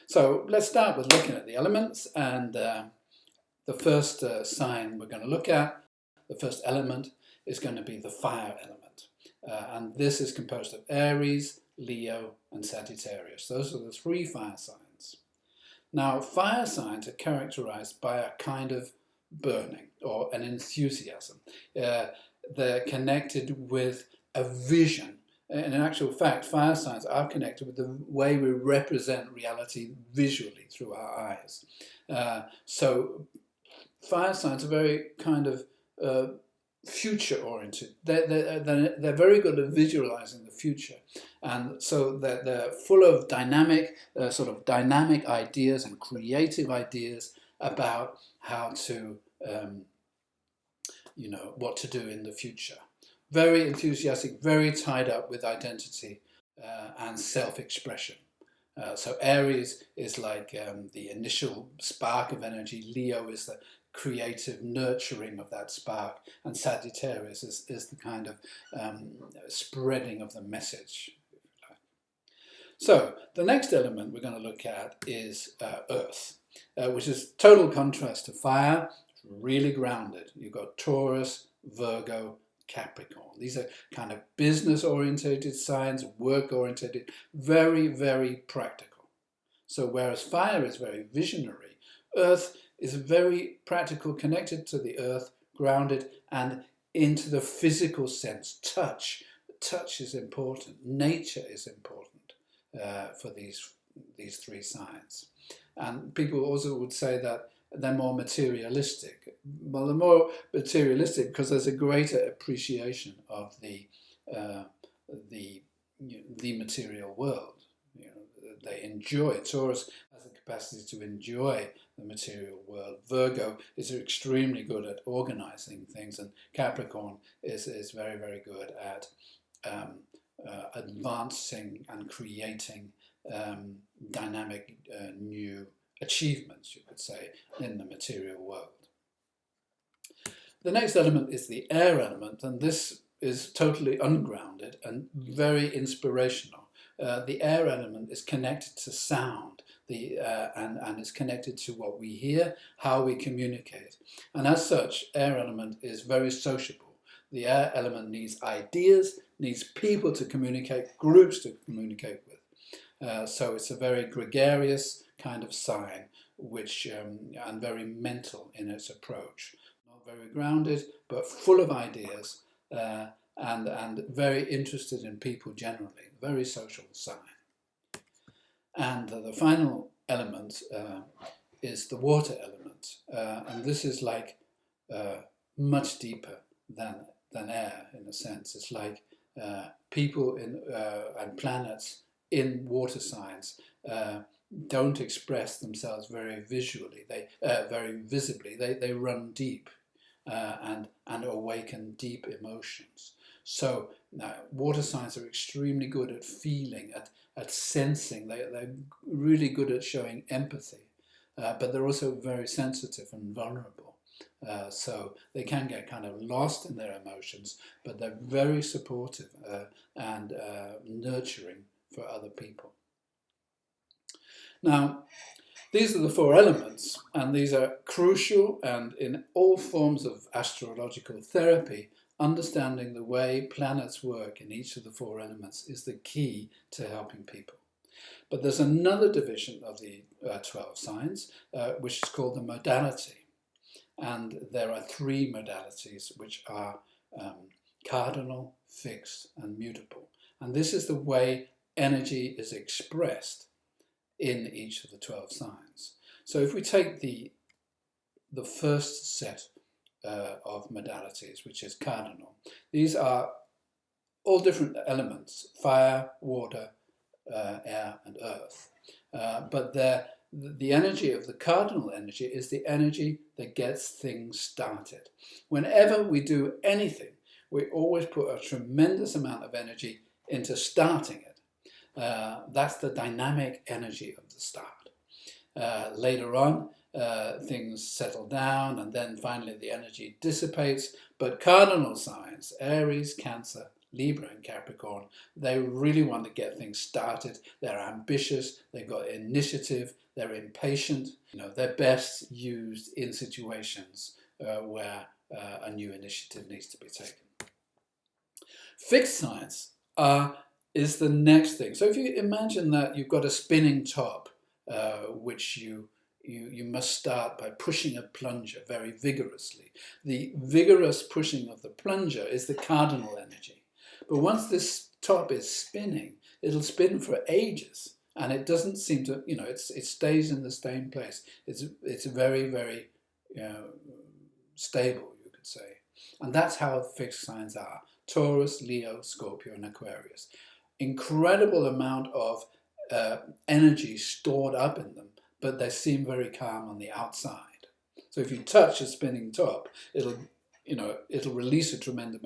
So let's start with looking at the elements, and the first sign we're going to look at, the first element, is going to be the fire element. And this is composed of Aries, Leo, and Sagittarius. Those are the three fire signs. Now, fire signs are characterized by a kind of burning or an enthusiasm. They're connected with a vision. And in actual fact, fire signs are connected with the way we represent reality visually through our eyes. So fire signs are very kind of future-oriented. They're very good at visualizing the future. And so they're full of dynamic, sort of dynamic ideas and creative ideas about how to, what to do in the future. Very enthusiastic, very tied up with identity and self-expression. So Aries is like the initial spark of energy. Leo is the creative nurturing of that spark. And Sagittarius is the kind of spreading of the message. So the next element we're going to look at is Earth, which is total contrast to fire, really grounded. You've got Taurus, Virgo, Capricorn. These are kind of business-orientated signs, work-orientated, very, very practical. So whereas fire is very visionary, Earth is very practical, connected to the earth, grounded, and into the physical sense. Touch is important. Nature is important for these three signs. And people also would say that they're more materialistic. Well, they're more materialistic because there's a greater appreciation of the material world. They enjoy it. Taurus has the capacity to enjoy the material world. Virgo is extremely good at organizing things, and Capricorn is very, very good at advancing and creating dynamic new achievements, you could say, in the material world. The next element is the air element, and this is totally ungrounded and very inspirational. The air element is connected to sound, and is connected to what we hear, how we communicate. And as such, air element is very sociable. The air element needs ideas, needs people to communicate, groups to communicate with. So it's a very gregarious kind of sign, which and very mental in its approach. Not very grounded, but full of ideas, and very interested in people generally. Very social sign. And the final element is the water element, and this is like much deeper than air in a sense. It's like people and planets in water signs don't express themselves very visually. Very visibly. They run deep and awaken deep emotions. So water signs are extremely good at feeling, at sensing. They're really good at showing empathy, but they're also very sensitive and vulnerable. So they can get kind of lost in their emotions, but they're very supportive and nurturing for other people. Now, these are the four elements, and these are crucial, and in all forms of astrological therapy, understanding the way planets work in each of the four elements is the key to helping people. But there's another division of the 12 signs, which is called the modality. And there are three modalities, which are cardinal, fixed, and mutable. And this is the way energy is expressed in each of the 12 signs. So if we take the first set of modalities, which is cardinal, these are all different elements: fire, water, air, and earth. But the energy of the cardinal energy is the energy that gets things started. Whenever we do anything, we always put a tremendous amount of energy into starting it. That's the dynamic energy of the start. Later on, things settle down, and then finally the energy dissipates. But cardinal signs, Aries, Cancer, Libra and Capricorn, they really want to get things started. They're ambitious, they've got initiative, they're impatient. They're best used in situations where a new initiative needs to be taken. Fixed signs is the next thing. So if you imagine that you've got a spinning top, which you must start by pushing a plunger very vigorously. The vigorous pushing of the plunger is the cardinal energy. But once this top is spinning, it'll spin for ages, and it doesn't seem to, it stays in the same place. It's very, very stable, you could say. And that's how fixed signs are. Taurus, Leo, Scorpio, and Aquarius. Incredible amount of energy stored up in them, but they seem very calm on the outside. So if you touch a spinning top, it'll release a tremendous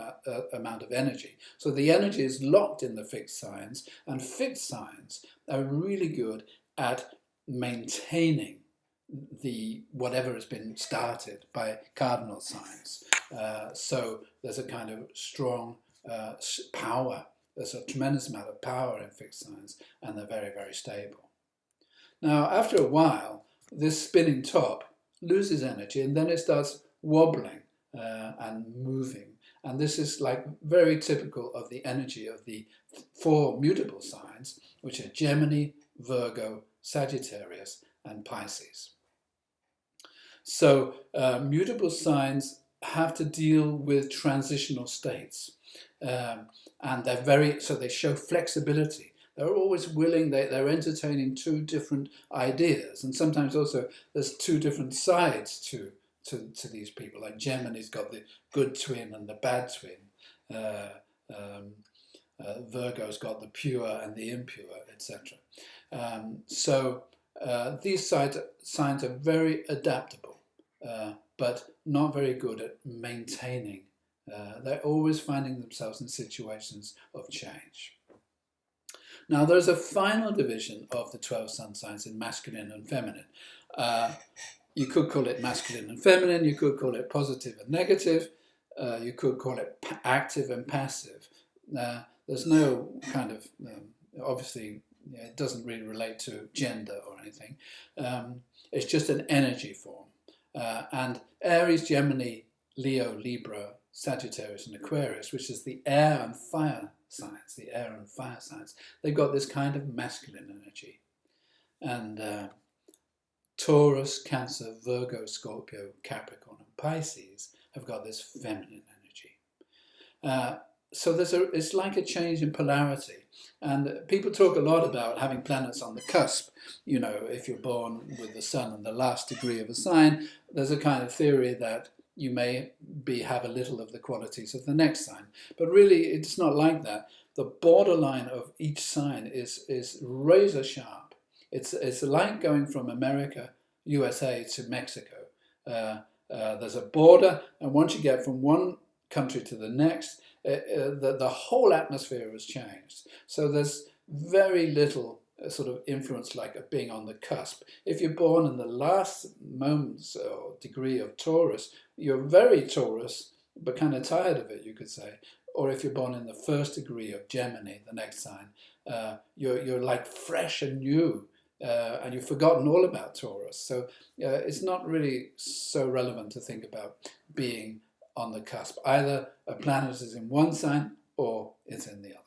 amount of energy. So the energy is locked in the fixed signs, and fixed signs are really good at maintaining whatever has been started by cardinal signs. So there's a kind of strong power. There's a tremendous amount of power in fixed signs, and they're very, very stable. Now, after a while, this spinning top loses energy, and then it starts wobbling and moving. And this is like very typical of the energy of the 4 mutable signs, which are Gemini, Virgo, Sagittarius, and Pisces. So mutable signs have to deal with transitional states, and they show flexibility. They're always willing, they're entertaining 2 different ideas, and sometimes also there's 2 different sides to these people. Like Gemini's got the good twin and the bad twin. Virgo's got the pure and the impure, etc. So these signs are very adaptable, but not very good at maintaining. They're always finding themselves in situations of change. Now, there's a final division of the 12 sun signs in masculine and feminine. You could call it masculine and feminine, you could call it positive and negative, you could call it active and passive. There's no kind of, obviously, it doesn't really relate to gender or anything. It's just an energy form. And Aries, Gemini, Leo, Libra, Sagittarius, and Aquarius, which is the air and fire signs, they've got this kind of masculine energy. And Taurus, Cancer, Virgo, Scorpio, Capricorn, and Pisces have got this feminine energy. So it's like a change in polarity. And people talk a lot about having planets on the cusp. If you're born with the sun in the last degree of a sign, there's a kind of theory that you may have a little of the qualities of the next sign. But really, it's not like that. The borderline of each sign is razor sharp. It's like going from America, USA, to Mexico. There's a border, and once you get from one country to the next, the whole atmosphere has changed. So there's very little sort of influence like being on the cusp. If you're born in the last moments or degree of Taurus, you're very Taurus, but kind of tired of it, you could say. Or if you're born in the first degree of Gemini, the next sign, you're like fresh and new, and you've forgotten all about Taurus. So it's not really so relevant to think about being on the cusp. Either a planet is in one sign or it's in the other.